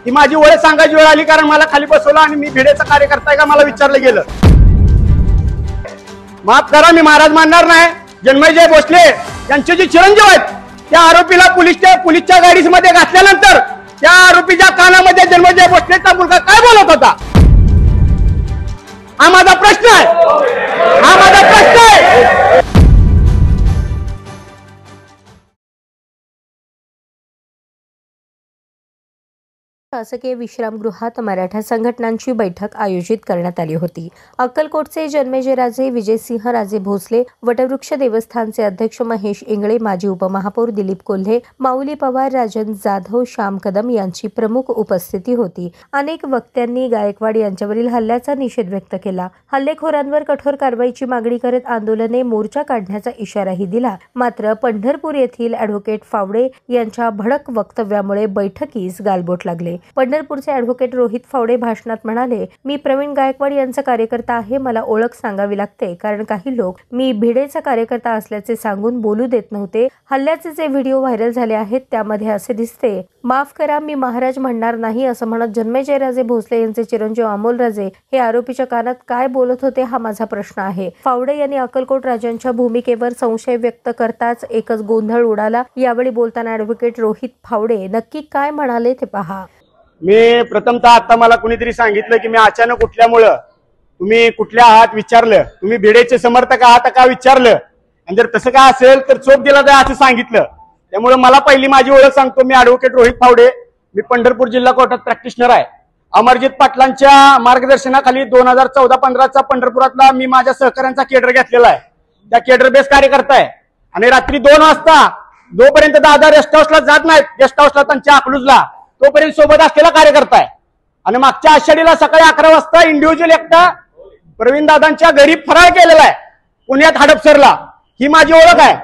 ही माझी ओळख सांगायची वेळ आली, कारण मला खाली बसवलं आणि मी भिडेचा कार्यकर्ता आहे का मला विचारलं गेलं। माफ करा, मी महाराज मानणार नाही। जन्मेजय भोसले यांचे जे चिरंजीव आहेत त्या आरोपीला पोलीसच्या गाडीमध्ये घातल्यानंतर त्या आरोपीच्या कानामध्ये जन्मेजय भोसलेचा मुलगा काय बोलत होता, हा माझा प्रश्न आहे, हा माझा प्रश्न आहे। शासकीय विश्रामगृहात मराठा संघटनांची बैठक आयोजित करण्यात आली होती। अक्कलकोटचे जन्मेजयराजे विजयसिंहराजे भोसले, वटवृक्ष देवस्थानचे अध्यक्ष महेश इंगळे, माजी उपमहापौर दिलीप कोल्हे, माऊली पवार, राजन जाधव, श्याम कदम यांची प्रमुख उपस्थिती होती। अनेक वक्त्यांनी गायकवाड यांच्यावरील हल्ल्याचा निषेध व्यक्त केला। हल्लेखोरांवर कठोर कारवाईची मागणी करत आंदोलने, मोर्चा काढण्याचा इशाराही दिला। मात्र पंढरपूर येथील ॲडव्होकेट फावडे यांच्या भडक वक्तव्यामुळे बैठकीस गालबोट लागले। पंढरपूरचे ॲडव्होकेट रोहित फावडे भाषणात म्हणाले, मी प्रवीण गायकवाड यांचा कार्यकर्ता आहे, मला ओळख सांगावी लागते, कारण काही लोक मी भिडेचा कार्यकर्ता असल्याचे सांगून बोलू देत नव्हते। हल्ल्याचे जे व्हिडिओ व्हायरल झाले आहेत त्यामध्ये असे दिसते, माफ करा मी महाराज म्हणणार नाही असं म्हणत जन्मेजयराजे भोसले यांचे चिरंजीव अमोलराजे हे आरोपीच्या कानात काय बोलत होते हा माझा प्रश्न आहे। फावडे यांनी अक्कलकोट राजांच्या भूमिकेवर संशय व्यक्त करताच एकच गोंधळ उडाला। यावेळी बोलताना ॲडव्होकेट रोहित फावडे नक्की काय म्हणाले ते पहा। मी प्रथमतः आता मला कुणीतरी सांगितलं की मी अचानक उठल्यामुळं तुम्ही कुठल्या आहात विचारलं, तुम्ही भिडेचे समर्थक आहात का विचारलं, आणि जर तसं काय असेल तर चोप दिला जाय असं सांगितलं। त्यामुळे मला पहिली माझी ओळख सांगतो, मी ॲडव्होकेट रोहित फावडे, मी पंढरपूर जिल्हा कोर्टात प्रॅक्टिशनर आहे। अमरजित पाटलांच्या मार्गदर्शनाखाली 2014-15चा पंढरपुरातला मी माझ्या सहकाऱ्यांचा केडर घेतलेला आहे, त्या केडर बेस कार्यकर्ता आहे। आणि रात्री 2 वाजता जोपर्यंत दादा रेस्ट हाऊसला जात नाहीत, गेस्ट हाऊसला त्यांच्या अकलूजला, तोपर्यंत सोबत असलेला कार्यकर्ता आहे। आणि मागच्या आषाढीला सकाळी 11 वाजता इंडिव्हिज्युअल एकटा प्रवीण दादांच्या घरी फरार केलेला आहे पुण्यात हडपसरला, ही माझी ओळख आहे।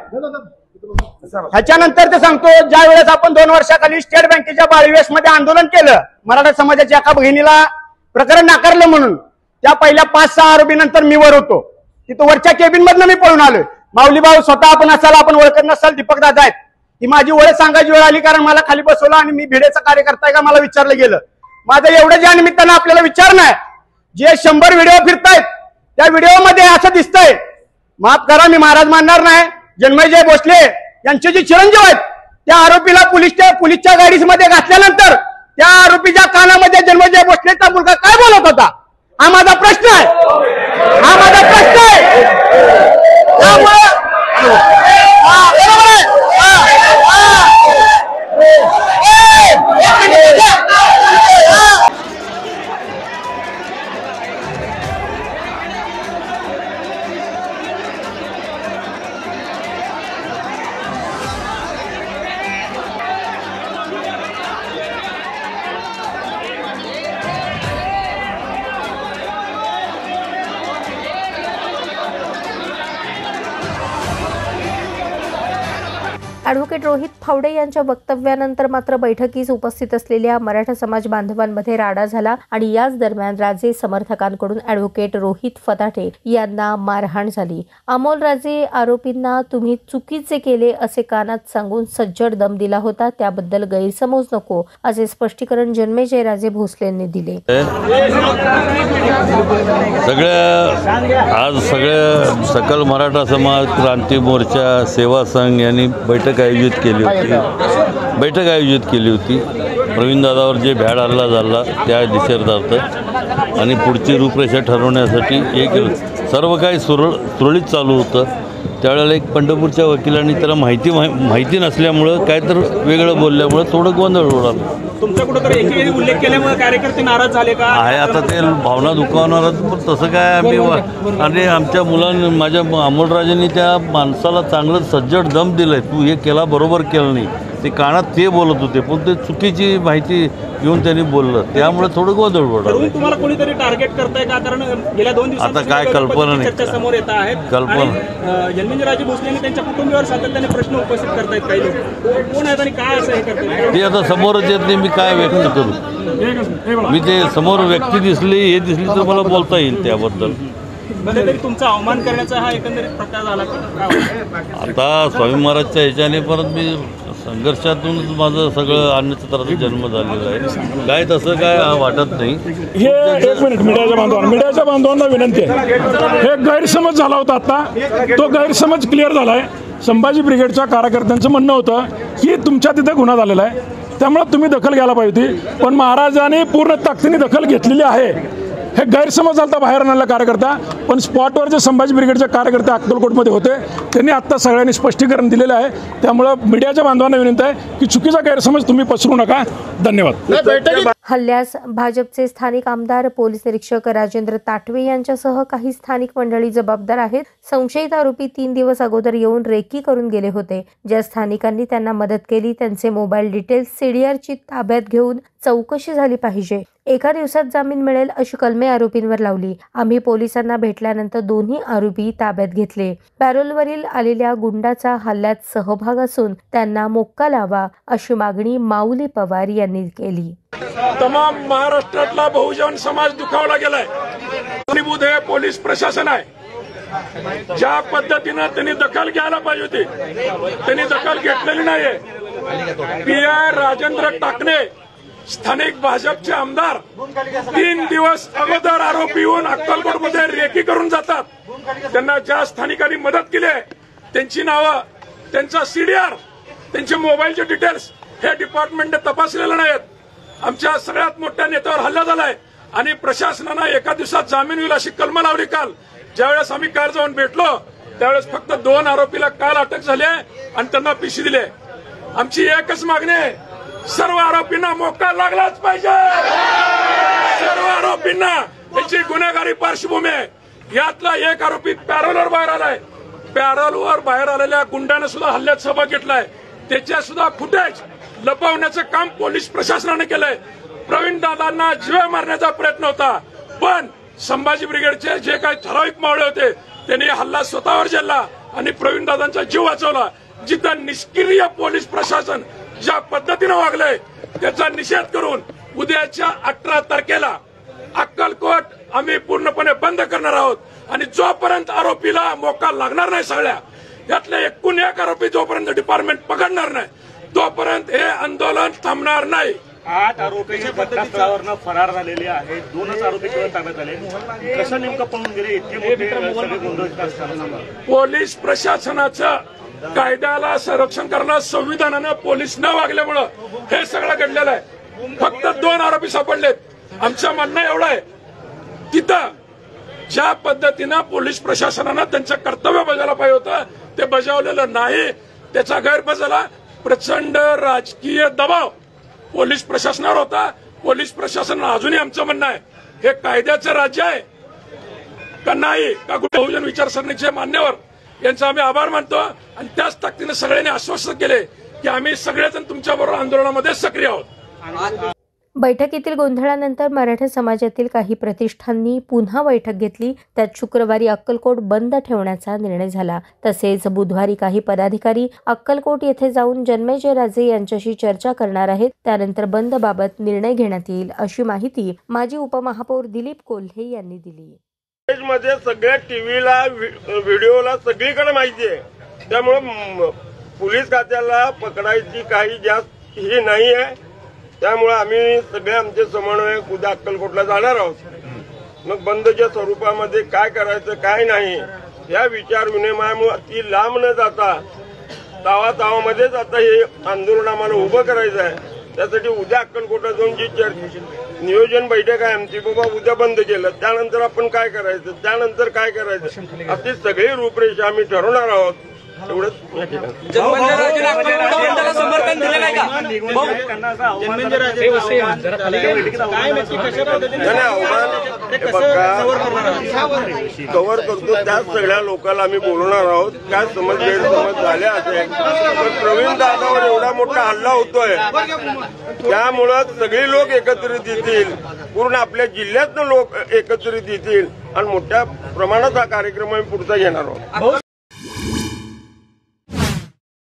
ह्याच्यानंतर ते सांगतो, ज्या वेळेस आपण 2 वर्षाखाली स्टेट बँकेच्या बाळीवेश मध्ये आंदोलन केलं, मराठा समाजाच्या एका बहिणीला प्रकरण नाकारलं म्हणून, त्या पहिल्या 5-6 आरोपीनंतर मी वर होतो, तिथं वरच्या केबिन मधनं मी पळून आलोय। माऊली भाऊ स्वतः आपण असाल, आपण ओळखत नसाल, दीपक दादा आहेत, ही माझी ओळख सांगायची वेळ आली, कारण मला खाली बसवलं आणि मी भिडेचा कार्यकर्ता आहे का मला विचारलं गेलं। माझं एवढं ज्या निमित्तानं आपल्याला विचारणं आहे, जे 100 व्हिडिओ फिरतायत त्या व्हिडिओमध्ये असं दिसतंय, माफ करा मी महाराज मानणार नाही। जन्मेजय भोसले यांचे जे चिरंजीव आहेत त्या आरोपीला पोलीसच्या गाडीमध्ये घातल्यानंतर त्या आरोपीच्या कानामध्ये जन्मेजय भोसलेचा मुलगा काय बोलत होता, हा माझा प्रश्न आहे, हा माझा प्रश्न आहे। ॲडव्होकेट रोहित फावडे यांच्या वक्तव्यानंतर मात्र बैठकीस उपस्थित असलेल्या मराठा समाज बांधवांमध्ये राडा झाला आणि याच दरम्यान राजे समर्थकांकडून ॲडव्होकेट रोहित फताटे यांना मारहाण झाली। अमोलराजे आरोपींना तुम्ही चुकीचे केले असे कानात सांगून सज्जड दम दिला होता, त्याबद्दल गैरसमज नको असे स्पष्टीकरण जन्मेजयराजे भोसलेंनी दिले। आज सकल मराठा समाज क्रांती मोर्चा सेवा संघ यांनी बैठक आयोजित केली होती। प्रवीण दादावर जे भ्याड हल्ला झाला त्या निषेधार्थ आणि पुढची रूपरेषा ठरवण्यासाठी सर्व काही सुरळीत चालू होतं। त्यावेळेला एक पंढरपूरच्या वकिलांनी त्याला माहिती नसल्यामुळं काय तर वेगळं बोलल्यामुळं थोडं गोंधळ उडाला। तुमचा कुठेतरी एकेरी उल्लेख केल्यामुळे कार्यकर्ते नाराज झाले का? आहे आता ते भावना दुखावणार, पण तसं काय आम्ही आणि आमच्या मुलांनी माझ्या अमोलराजेंनी त्या माणसाला चांगलं सज्जड दम दिलंय, तू हे केला बरोबर केलं नाही, ते कानात ते बोलत होते पण ते चुकीची माहिती घेऊन त्यांनी बोललं, त्यामुळे थोडं गोंधळ उडाला। तुम्हाला कोणीतरी टार्गेट करताय का? कारण गेल्या 2 दिवसात आता काय कल्पना नाही, चर्चा समोर येत आहेत। कल्पना जन्मेजयराजे भोसले त्यांच्या कुटुंबियावर सातत्याने प्रश्न उपस्थित करतायत काही लोक, कोण आहेत आणि काय असं हे करतात ते आता समोरच येत नाही, मी काय व्यक्त करू, मी ते समोर व्यक्ती दिसली तर मला बोलता येईल त्याबद्दल। तरी तुमचा अवमान करण्याचा हा एकंदरीत प्रकार झाला का? आता स्वामी महाराजच्या ह्याच्याने परत मी संघर्षातूनच माझं सगळं अन्नछत्राचा जन्म झालेला आहे. काय तसं काय वाटत नाही. हे एक मिनिट, मीडियाच्या बांधवांना विनंती आहे. हे गैरसमज झाला होता आता, तो गैरसमज क्लिअर झाला आहे. संभाजी ब्रिगेडच्या कार्यकर्त्यांचं म्हणणं होतं की तुमच्या तिथे गुन्हा झालेला आहे, त्यामुळे तुम्ही दखल घ्यायला पाहिजे होती, पण महाराजांनी पूर्ण ताकदीने दखल घेतलेली आहे. हे गैरसमज झाला बाहेर आणलेला कार्यकर्ता, पण स्पॉटवर जे संभाजी ब्रिगेडचे कार्यकर्ते अक्कलकोटमध्ये होते त्यांनी आत्ता सगळ्यांनी स्पष्टीकरण दिलेलं आहे. त्यामुळं मीडियाच्या बांधवांना विनंती आहे की चुकीचा गैरसमज तुम्ही पसरू नका. धन्यवाद. हल्ल्यास भाजपचे स्थानिक आमदार, पोलीस निरीक्षक राजेंद्र ताटवे यांच्यासह काही स्थानिक मंडळी जबाबदार आहेत. संशयित आरोपी 3 दिवस अगोदर येऊन रेकी करून गेले होते. ज्या स्थानिकांनी त्यांना मदत केली त्यांचे मोबाईल डिटेल्स सीडीआरची ताब्यात घेऊन चौकशी झाली पाहिजे. एका दिवसात जामीन मिळेल अशी कलमे आरोपींवर लावली. आम्ही पोलिसांना भेटल्यानंतर दोन्ही आरोपी ताब्यात घेतले. पॅरोलवरील आलेल्या गुंडाचा हल्ल्यात सहभाग असून त्यांना मोक्का लावा अशी मागणी माऊली पवार यांनी केली. तमाम महाराष्ट्रातला बहुजन समाज दुखावला गेलाय. कारणीभूत हे पोलीस प्रशासन आहे. ज्या पद्धतीनं त्यांनी दखल घ्यायला पाहिजे होती त्यांनी दखल घेतलेली नाहीये. पी.आय. राजेंद्र टाकणे स्थानिक भाजपचे आमदार 3 दिवस अगोदर आरोपी येऊन अक्कलकोटमध्ये रेकी करून जातात. त्यांना ज्या स्थानिकांनी मदत केली आहे त्यांची नावं, त्यांचा सीडीआर, त्यांचे मोबाईलचे डिटेल्स हे डिपार्टमेंटने तपासलेले नाहीत. आमच्या सगळ्यात मोठ्या नेत्यावर हल्ला झालाय आणि प्रशासनानं एका दिवसात जामीन होईल अशी कलम लावली. काल ज्यावेळेस आम्ही काल जाऊन भेटलो त्यावेळेस फक्त 2 आरोपीला काल अटक झाली आणि त्यांना पीसी दिले. आमची एकच मागणी आहे, सर्व आरोपींना मोक्का लागलाच पाहिजे. सर्व आरोपींना त्यांची गुन्हेगारी पार्श्वभूमी आहे. यातला एक आरोपी पॅरोलवर बाहेर आलाय. पॅरोलवर बाहेर आलेल्या गुंडाने सुद्धा हल्ल्यात सहभाग घेतलाय. त्याच्या सुद्धा फुटेज लपवण्याचं काम पोलीस प्रशासनाने केलंय. प्रवीण दादांना जीवे मारण्याचा प्रयत्न होता, पण संभाजी ब्रिगेडचे जे काही ठराविक मावळे होते त्यांनी हल्ला स्वतःवर झेलला आणि प्रवीण दादांचा जीव वाचवला. जिथं निष्क्रिय पोलीस प्रशासन ज्या पद्धतीनं वागलंय त्याचा निषेध करून उद्याच्या 18 तारखेला अक्कलकोट आम्ही पूर्णपणे बंद करणार आहोत. आणि जोपर्यंत आरोपीला मोका लागणार नाही, सगळ्या यातले एकूण एक आरोपी जोपर्यंत डिपार्टमेंट पकडणार नाही तोपर्यंत हे आंदोलन थांबणार नाही. 8 आरोपी घटनास्थळावरनं फरार झालेले आहेत. 2च आरोपी केवळ ताब्यात आले. कसं नेमकं पळून गेले इतके मोठे गोंधळ असताना? पोलीस प्रशासनाचं कायद्याला संरक्षण करणं, संविधानानं पोलीस न वागल्यामुळं हे सगळं घडलेलं आहे. फक्त 2 आरोपी सापडलेत. आमचं म्हणणं एवढं आहे, तिथं ज्या पद्धतीनं पोलीस प्रशासनानं त्यांचं कर्तव्य बजावलं पाहिजे होतं ते बजावलेलं नाही. त्याचा गैरफायदा झाला. प्रचंड राजकीय दबाव पोलीस प्रशासनावर होता. पोलीस प्रशासनानं अजूनही आमचं म्हणणं आहे, हे कायद्याचं राज्य आहे का नाही, का कुठे बहुजन विचारसरणीचे मान्यवर यांचा आम्ही आभार मानतो. आणि त्याच ताकदीने सगळ्यांनी आश्वासन केले की आम्ही सगळेजण तुमच्याबरोबर आंदोलनामध्ये सक्रिय आहोत. बैठकीतील गोंधळानंतर मराठा समाजातील काही प्रतिष्ठाननी पुन्हा बैठक घेतली. त्यात शुक्रवारी अक्कलकोट बंद ठेवण्याचा निर्णय झाला. तसेच बुधवारी काही पदाधिकारी अक्कलकोट येथे जाऊन जन्मेजय राजे यांच्याशी चर्चा करणार आहेत. त्यानंतर बंद बाबत निर्णय घेण्यात येईल अशी माहिती माजी उपमहापौर दिलीप कोल्हे यांनी दिली. मध्ये सगळ्या टीव्हीला, व्हिडिओला सगळीकडे माहिती आहे. त्यामुळे पोलीस खात्याला पकडायची काही जास्त ही नाही आहे. त्यामुळे आम्ही सगळे आमचे समन्वयक उद्या अक्कलकोटला जाणार आहोत. मग बंदच्या स्वरूपामध्ये काय करायचं काय नाही या विचार विनिमयामुळे ती लांब न जाता तावातावामध्येच आता हे आंदोलन आम्हाला उभं करायचं आहे. त्यासाठी उद्या अक्कलकोटला जाऊन जी नियोजन बैठक आहे आमची, बाबा उद्या बंद केलं त्यानंतर आपण काय करायचं, त्यानंतर काय करायचं अशी सगळी रूपरेषा आम्ही ठरवणार आहोत. एवढंच समर्थन दिलं नाही का? कव्हर करतो त्याच सगळ्या लोकांना आम्ही बोलवणार आहोत. काय समज गैरसमज झाले असेल पण प्रवीण दादावर एवढा मोठा हल्ला होतोय त्यामुळं सगळे लोक एकत्रित येतील, पूर्ण आपल्या जिल्ह्यातनं लोक एकत्रित येतील आणि मोठ्या प्रमाणात हा कार्यक्रम आम्ही पुढचा घेणार आहोत.